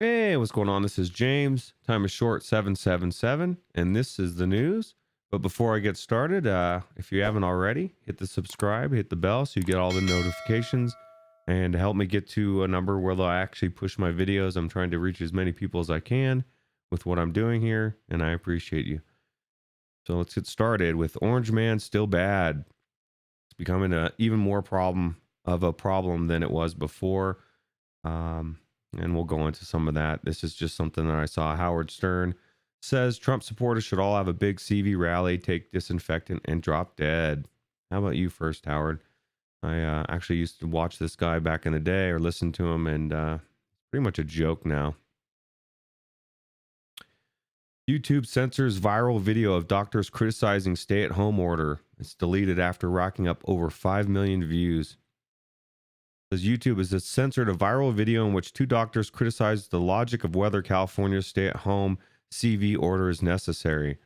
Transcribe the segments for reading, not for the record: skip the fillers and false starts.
Hey, what's going on? This is James. Time is short 777, and this is the news. But before I get started, if you haven't already, hit the subscribe, hit the bell so you get all the notifications, and help me get to a number where they'll actually push my videos. I'm trying to reach as many people as I can with what I'm doing here, and I appreciate you. So let's get started with Orange Man still bad. It's becoming a even more problem than it was before. Um, and we'll go into some of that. This is just something that I saw. Howard Stern says Trump supporters should all have a big CV rally, take disinfectant, and drop dead. How about you first, Howard? I actually used to watch this guy back in the day or listen to him, and pretty much a joke now. YouTube censors viral video of doctors criticizing stay-at-home order. It's deleted after racking up over 5 million views. Says YouTube has censored a viral video in which two doctors criticized the logic of whether California's stay-at-home CV order is necessary.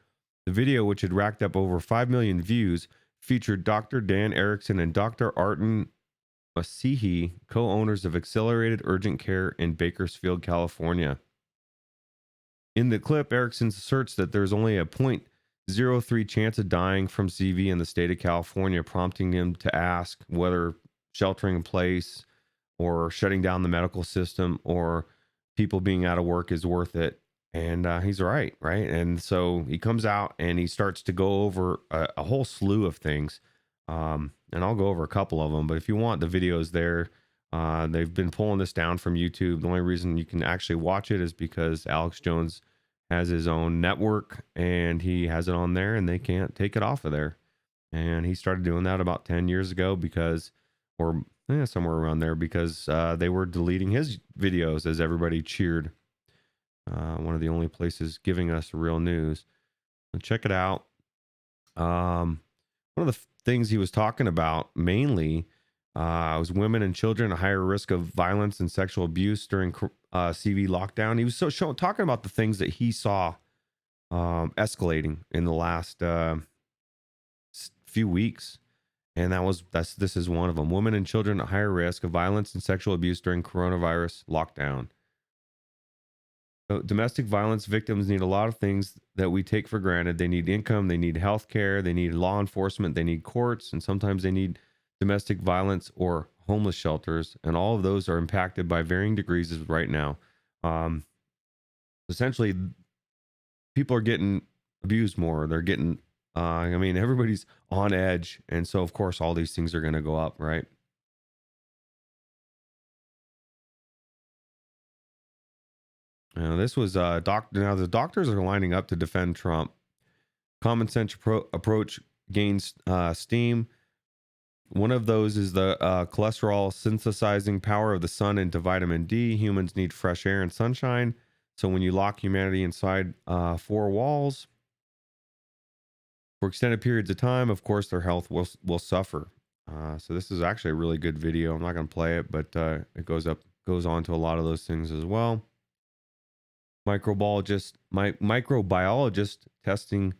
The video, which had racked up over 5 million views, featured Dr. Dan Erickson and Dr. Artin Masihi, co-owners of Accelerated Urgent Care in Bakersfield, California. In the clip, Erickson asserts that there's only a 0.03 chance of dying from CV in the state of California, prompting him to ask whether sheltering in place or shutting down the medical system or people being out of work is worth it. And he's right. And so he comes out and he starts to go over a whole slew of things. And I'll go over a couple of them. But if you want, the videos there. They've been pulling this down from YouTube. The only reason you can actually watch it is because Alex Jones has his own network and he has it on there and they can't take it off of there. And he started doing that about 10 years ago somewhere around there because they were deleting his videos as everybody cheered. One of the only places giving us real news. So check it out. One of the things he was talking about mainly was women and children at higher risk of violence and sexual abuse during CV lockdown. He was talking about the things that he saw escalating in the last few weeks. And this is one of them. Women and children at higher risk of violence and sexual abuse during coronavirus lockdown. So domestic violence victims need a lot of things that we take for granted. They need income, they need health care, they need law enforcement, they need courts, and sometimes they need domestic violence or homeless shelters. And all of those are impacted by varying degrees right now. Essentially, people are getting abused more. They're getting everybody's on edge. And so, of course, all these things are going to go up, right? This was Now the doctors are lining up to defend Trump. Common sense approach gains steam. One of those is the cholesterol synthesizing power of the sun into vitamin D. Humans need fresh air and sunshine. So when you lock humanity inside four walls for extended periods of time, of course, their health will suffer. So this is actually a really good video. I'm not going to play it, but it goes on to a lot of those things as well. Microbiologist testing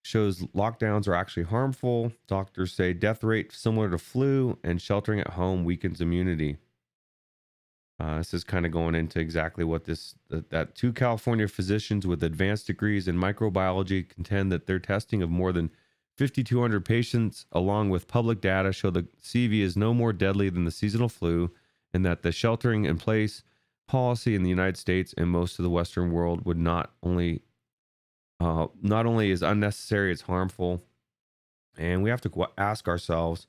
shows lockdowns are actually harmful. Doctors say death rate similar to flu and sheltering at home weakens immunity. This is kind of going into exactly what that two California physicians with advanced degrees in microbiology contend that their testing of more than 5,200 patients, along with public data, show the CV is no more deadly than the seasonal flu, and that the sheltering in place policy in the United States and most of the Western world would not only is unnecessary, it's harmful. And we have to ask ourselves,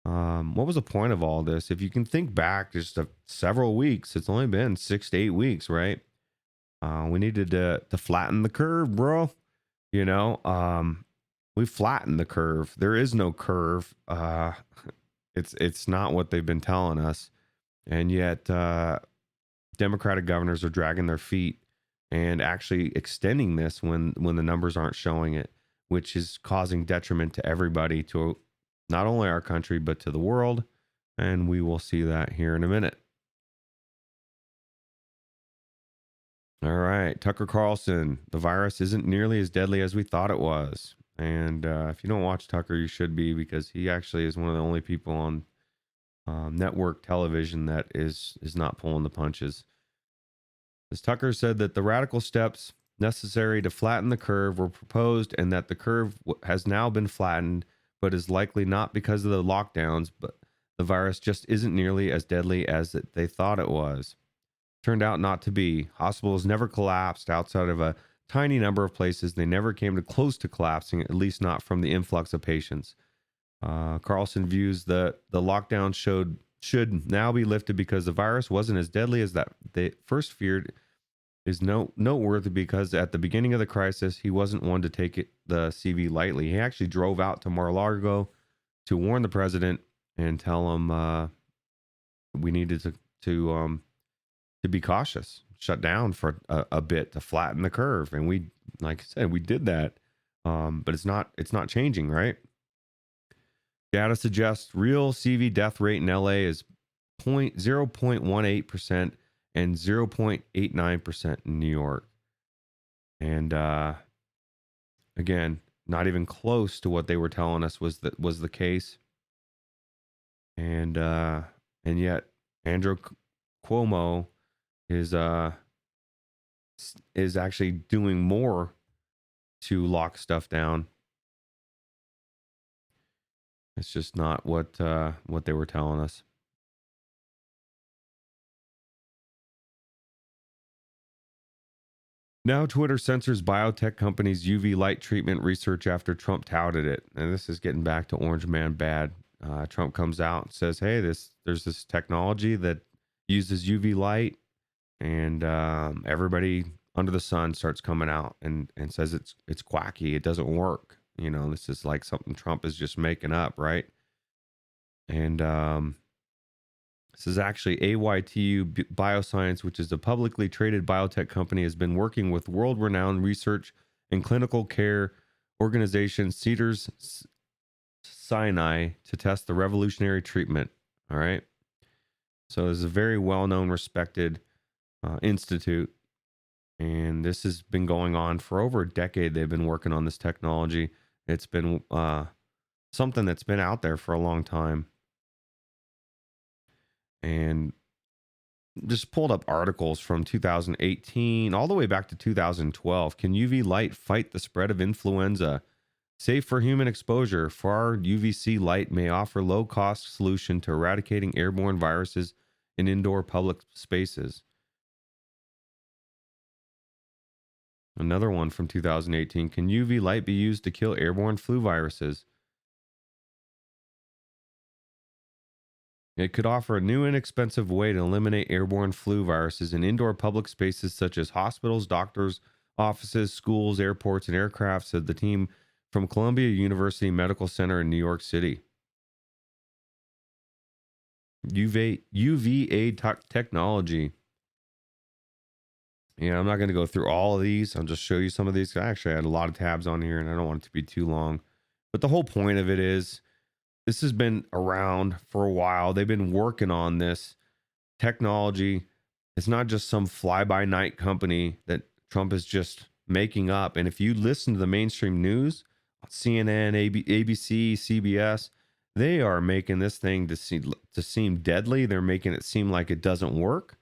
what was the point of all this? If you can think back just several weeks, it's only been 6 to 8 weeks, right? We needed to flatten the curve, bro. We flattened the curve. There is no curve. It's not what they've been telling us, and yet Democratic governors are dragging their feet and actually extending this when the numbers aren't showing it, which is causing detriment to everybody, to not only our country, but to the world. And we will see that here in a minute. All right. Tucker Carlson, the virus isn't nearly as deadly as we thought it was. And if you don't watch Tucker, you should be, because he actually is one of the only people on network television that is not pulling the punches. As Tucker said that the radical steps necessary to flatten the curve were proposed and that the curve has now been flattened, but is likely not because of the lockdowns, but the virus just isn't nearly as deadly as they thought it was. Turned out not to be. Hospitals never collapsed outside of a tiny number of places. They never came to close to collapsing, at least not from the influx of patients. Carlson views the lockdown should now be lifted because the virus wasn't as deadly as that they first feared is noteworthy because at the beginning of the crisis, he wasn't one to take the CV lightly. He actually drove out to Mar-a-Lago to warn the president and tell him we needed to be cautious, shut down for a bit to flatten the curve, and we, like I said, we did that. But it's not changing, right? Data suggests real CV death rate in LA is 0.18% and 0.89% in New York. And again, not even close to what they were telling us was the case. And yet Andrew Cuomo is actually doing more to lock stuff down. It's just not what they were telling us. Now Twitter censors biotech companies' UV light treatment research after Trump touted it. And this is getting back to Orange Man bad. Trump comes out and says, hey, there's this technology that uses UV light, and everybody under the sun starts coming out and says it's quacky. It doesn't work. You know, this is like something Trump is just making up, right? And this is actually AYTU Bioscience, which is a publicly traded biotech company, has been working with world-renowned research and clinical care organization Cedars Sinai to test the revolutionary treatment. All right. So this is a very well-known, respected institute. And this has been going on for over a decade. They've been working on this technology. It's been something that's been out there for a long time. And just pulled up articles from 2018 all the way back to 2012. Can UV light fight the spread of influenza? Safe for human exposure, far UVC light may offer low-cost solution to eradicating airborne viruses in indoor public spaces. Another one from 2018. Can UV light be used to kill airborne flu viruses? It could offer a new inexpensive way to eliminate airborne flu viruses in indoor public spaces such as hospitals, doctors' offices, schools, airports, and aircraft, said the team from Columbia University Medical Center in New York City. UVA technology. Yeah, I'm not going to go through all of these. I'll just show you some of these. I actually had a lot of tabs on here, and I don't want it to be too long. But the whole point of it is this has been around for a while. They've been working on this technology. It's not just some fly-by-night company that Trump is just making up. And if you listen to the mainstream news, CNN, ABC, CBS, they are making this thing to seem deadly. They're making it seem like it doesn't work,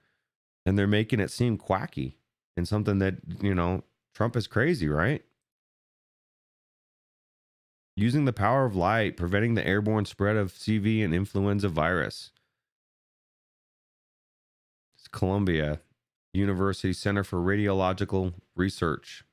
and they're making it seem quacky and something that, you know, Trump is crazy, right? Using the power of light, preventing the airborne spread of CV and influenza virus. It's Columbia University Center for Radiological Research.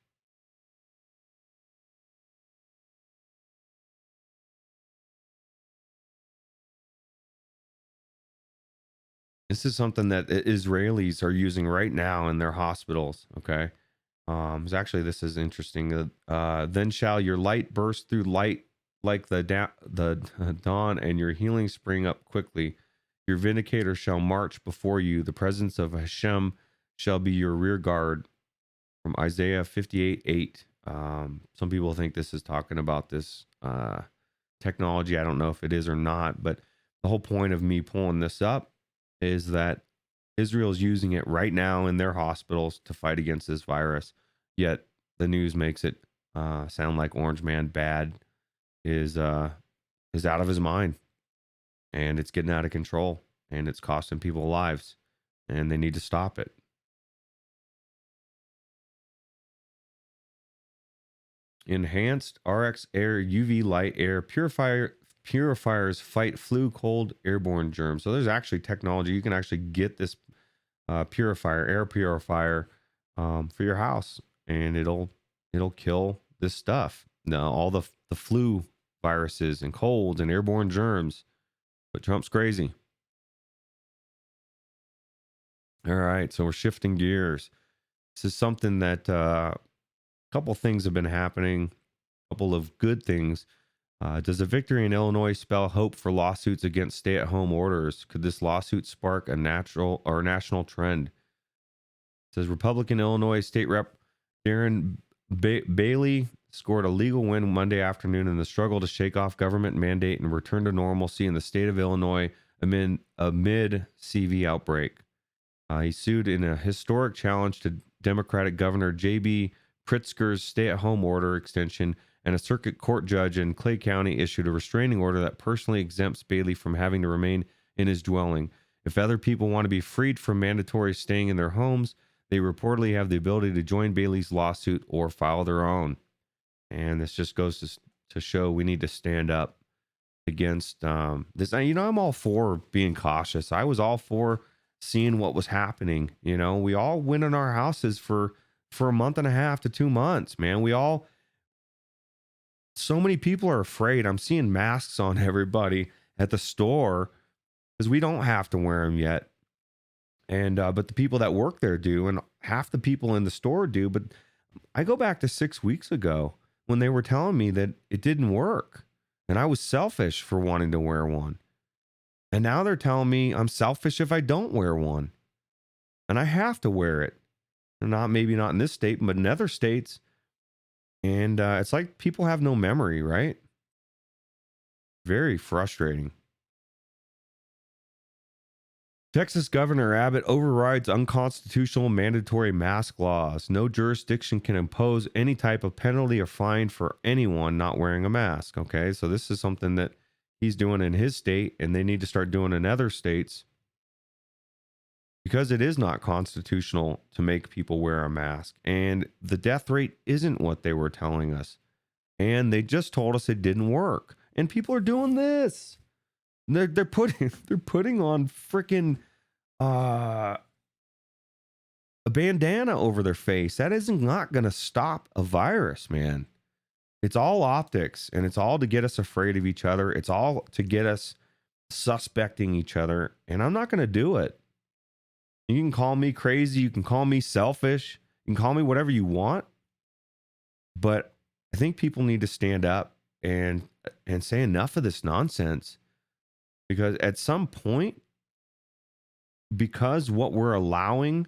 This is something that Israelis are using right now in their hospitals. Okay. This is interesting. Then shall your light burst through light like the dawn, and your healing spring up quickly. Your vindicator shall march before you. The presence of Hashem shall be your rear guard. From Isaiah 58:8. Some people think this is talking about this technology. I don't know if it is or not, but the whole point of me pulling this up is that Israel's using it right now in their hospitals to fight against this virus. Yet the news makes it sound like Orange Man Bad is out of his mind, and it's getting out of control, and it's costing people lives, and they need to stop it. Enhanced RX Air UV light air purifiers fight flu, cold, airborne germs. So there's actually technology. You can actually get this air purifier for your house, and it'll kill this stuff. Now all the flu viruses and colds and airborne germs. But Trump's crazy. All right, so we're shifting gears. This is something that a couple things have been happening, a couple of good things. Does a victory in Illinois spell hope for lawsuits against stay-at-home orders? Could this lawsuit spark a national trend? It says Republican Illinois State Rep Darren Bailey scored a legal win Monday afternoon in the struggle to shake off government mandate and return to normalcy in the state of Illinois amid CV outbreak. He sued in a historic challenge to Democratic Governor J.B. Pritzker's stay-at-home order extension, and a circuit court judge in Clay County issued a restraining order that personally exempts Bailey from having to remain in his dwelling. If other people want to be freed from mandatory staying in their homes, they reportedly have the ability to join Bailey's lawsuit or file their own. And this just goes to show we need to stand up against this. I'm all for being cautious. I was all for seeing what was happening. We all went in our houses for a month and a half to 2 months, man. So many people are afraid. I'm seeing masks on everybody at the store because we don't have to wear them yet. And but the people that work there do, and half the people in the store do. But I go back to 6 weeks ago when they were telling me that it didn't work, and I was selfish for wanting to wear one. And now they're telling me I'm selfish if I don't wear one, and I have to wear it. Maybe not in this state, but in other states. And it's like people have no memory, right? Very frustrating. Texas Governor Abbott overrides unconstitutional mandatory mask laws. No jurisdiction can impose any type of penalty or fine for anyone not wearing a mask. Okay, so this is something that he's doing in his state, and they need to start doing in other states, because it is not constitutional to make people wear a mask. And the death rate isn't what they were telling us. And they just told us it didn't work. And people are doing this. They're putting on freaking a bandana over their face. That isn't not going to stop a virus, man. It's all optics, and it's all to get us afraid of each other. It's all to get us suspecting each other. And I'm not going to do it. You can call me crazy. You can call me selfish. You can call me whatever you want. But I think people need to stand up and say enough of this nonsense. Because at some point, because what we're allowing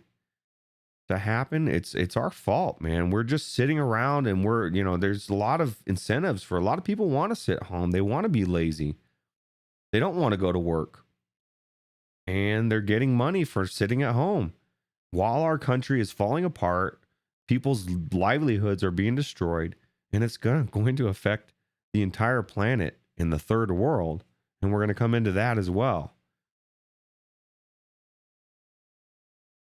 to happen, it's our fault, man. We're just sitting around, and there's a lot of incentives for a lot of people want to sit home. They want to be lazy. They don't want to go to work. And they're getting money for sitting at home. While our country is falling apart, people's livelihoods are being destroyed, and it's going to affect the entire planet in the third world. And we're going to come into that as well.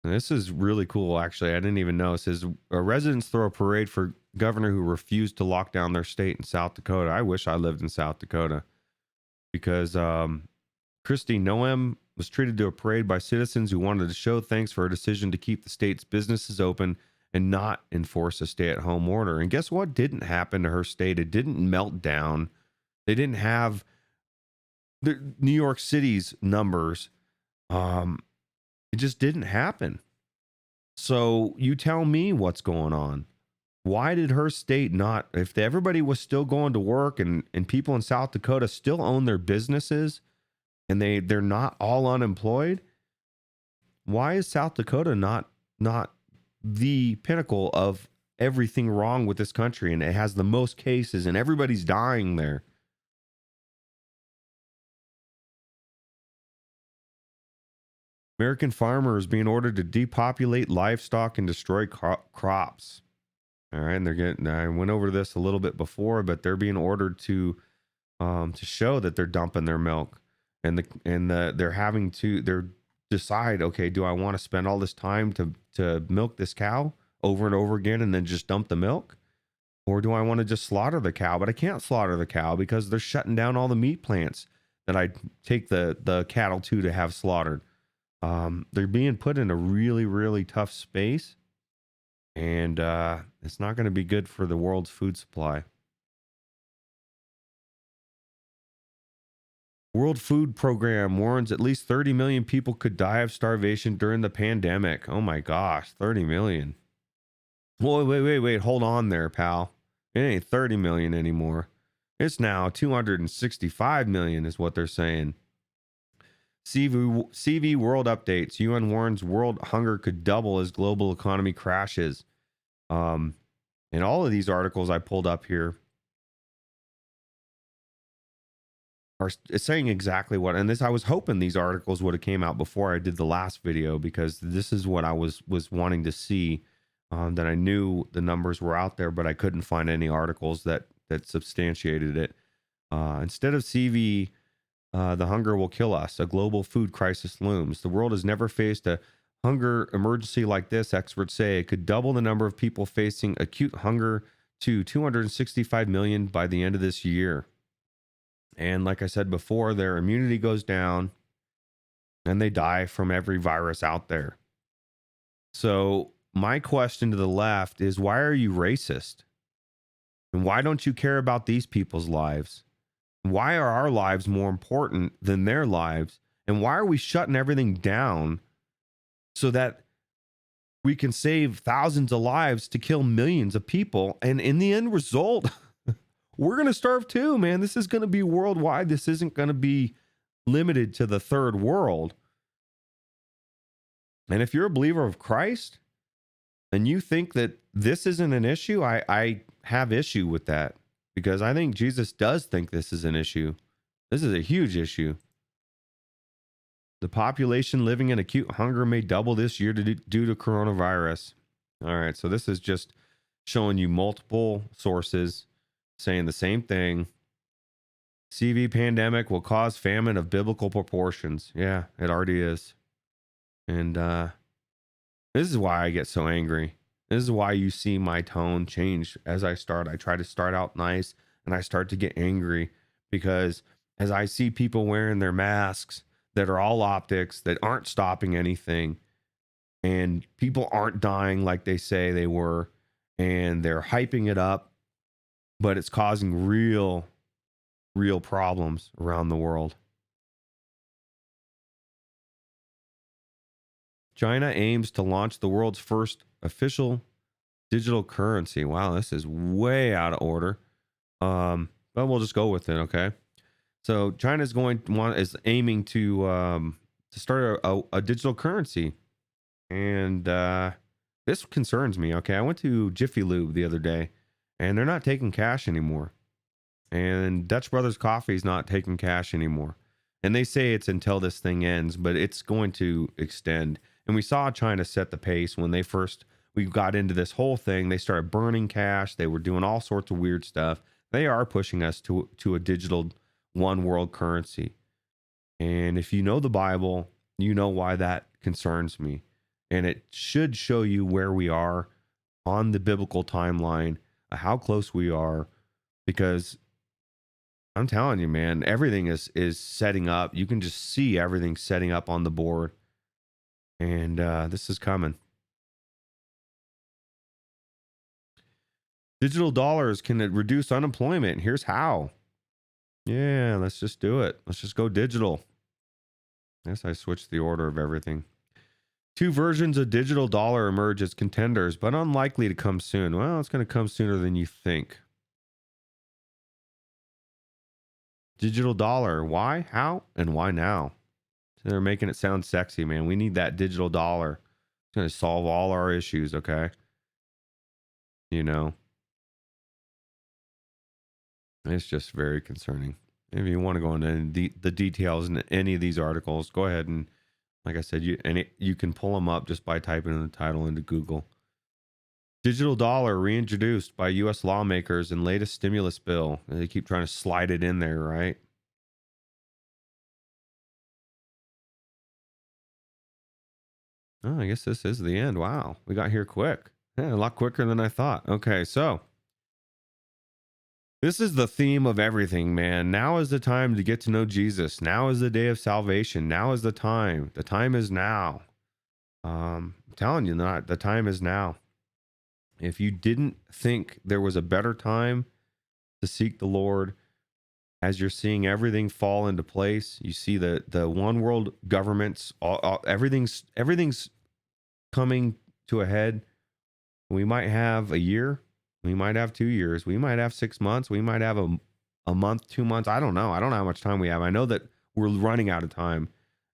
And this is really cool, actually. I didn't even know. It says, residents throw a parade for governor who refused to lock down their state in South Dakota. I wish I lived in South Dakota, because Kristi Noem was treated to a parade by citizens who wanted to show thanks for her decision to keep the state's businesses open and not enforce a stay-at-home order. And guess what didn't happen to her state? It didn't melt down. They didn't have the New York City's numbers. It just didn't happen. So you tell me what's going on. Why did her state not, if everybody was still going to work and people in South Dakota still own their businesses and they're not all unemployed, why is South Dakota not the pinnacle of everything wrong with this country, and it has the most cases and everybody's dying there? American farmers being ordered to depopulate livestock and destroy crops. All right, and I went over this a little bit before, but they're being ordered to show that they're dumping their milk, and they're having to decide, okay, do I want to spend all this time to milk this cow over and over again and then just dump the milk? Or do I want to just slaughter the cow? But I can't slaughter the cow because they're shutting down all the meat plants that I take the cattle to have slaughtered. They're being put in a really, really tough space, and it's not going to be good for the world's food supply. World Food Program warns at least 30 million people could die of starvation during the pandemic. Oh my gosh, 30 million. Whoa, wait. Hold on there, pal. It ain't 30 million anymore. It's now 265 million, is what they're saying. CV World updates. UN warns world hunger could double as global economy crashes. And all of these articles I pulled up here are saying exactly what. And this, I was hoping these articles would have came out before I did the last video, because this is what I was wanting to see. That I knew the numbers were out there, but I couldn't find any articles that substantiated it. Instead of CV, the hunger will kill us. A global food crisis looms. The world has never faced a hunger emergency like this, experts say. It could double the number of people facing acute hunger to 265 million by the end of this year. And like I said before, their immunity goes down and they die from every virus out there. So my question to the left is, why are you racist? And why don't you care about these people's lives? Why are our lives more important than their lives? And why are we shutting everything down so that we can save thousands of lives to kill millions of people? And in the end result, we're going to starve too, man. This is going to be worldwide. This isn't going to be limited to the third world. And if you're a believer of Christ and you think that this isn't an issue, I have issue with that, because I think Jesus does think this is an issue. This is a huge issue. The population living in acute hunger may double this year due to coronavirus. All right, so this is just showing you multiple sources saying the same thing. CV pandemic will cause famine of biblical proportions. Yeah, it already is. And this is why I get so angry. This is why you see my tone change as I start. I try to start out nice and I start to get angry, because as I see people wearing their masks that are all optics, that aren't stopping anything, and people aren't dying like they say they were, and they're hyping it up, but it's causing real problems around the world. China aims to launch the world's first official digital currency. Wow, this is way out of order. But we'll just go with it, okay? So China is aiming to start a digital currency, and this concerns me. Okay, I went to Jiffy Lube the other day, and they're not taking cash anymore, and Dutch Brothers Coffee is not taking cash anymore. And they say it's until this thing ends, but it's going to extend. And we saw China set the pace when we got into this whole thing. They started burning cash. They were doing all sorts of weird stuff. They are pushing us to a digital one world currency. And if you know the Bible, you know why that concerns me. And it should show you where we are on the biblical timeline, how close we are, because I'm telling you, man, everything is setting up. You can just see everything setting up on the board. And this is coming. Digital dollars can reduce unemployment. Here's how. Yeah, let's just do it. Let's just go digital. Yes, I switched the order of everything. 2 versions of digital dollar emerge as contenders, but unlikely to come soon. Well, it's going to come sooner than you think. Digital dollar. Why? How? And why now? So they're making it sound sexy, man. We need that digital dollar. It's going to solve all our issues, okay? You know, it's just very concerning. If you want to go into the details in any of these articles, go ahead and, like I said, you can pull them up just by typing in the title into Google. Digital dollar reintroduced by U.S. lawmakers in latest stimulus bill. They keep trying to slide it in there, right? Oh, I guess this is the end. Wow, we got here quick. Yeah, a lot quicker than I thought. Okay, so This is the theme of everything, man. Now is the time to get to know Jesus. Now is the day of salvation. Now is the time. The time is now. I'm telling you, not the time is now. If you didn't think there was a better time to seek the Lord, as you're seeing everything fall into place, you see the one world governments, everything's coming to a head. We might have a year, we might have 2 years, we might have 6 months, we might have a month, 2 months. I don't know. I don't know how much time we have. I know that we're running out of time,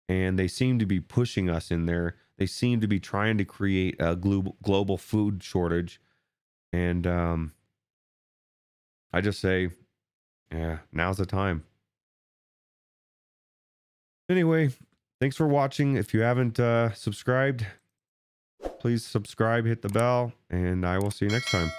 and they seem to be pushing us in there. They seem to be trying to create a global food shortage. And I just say, yeah, now's the time. Anyway, thanks for watching. If you haven't subscribed, please subscribe, hit the bell, and I will see you next time.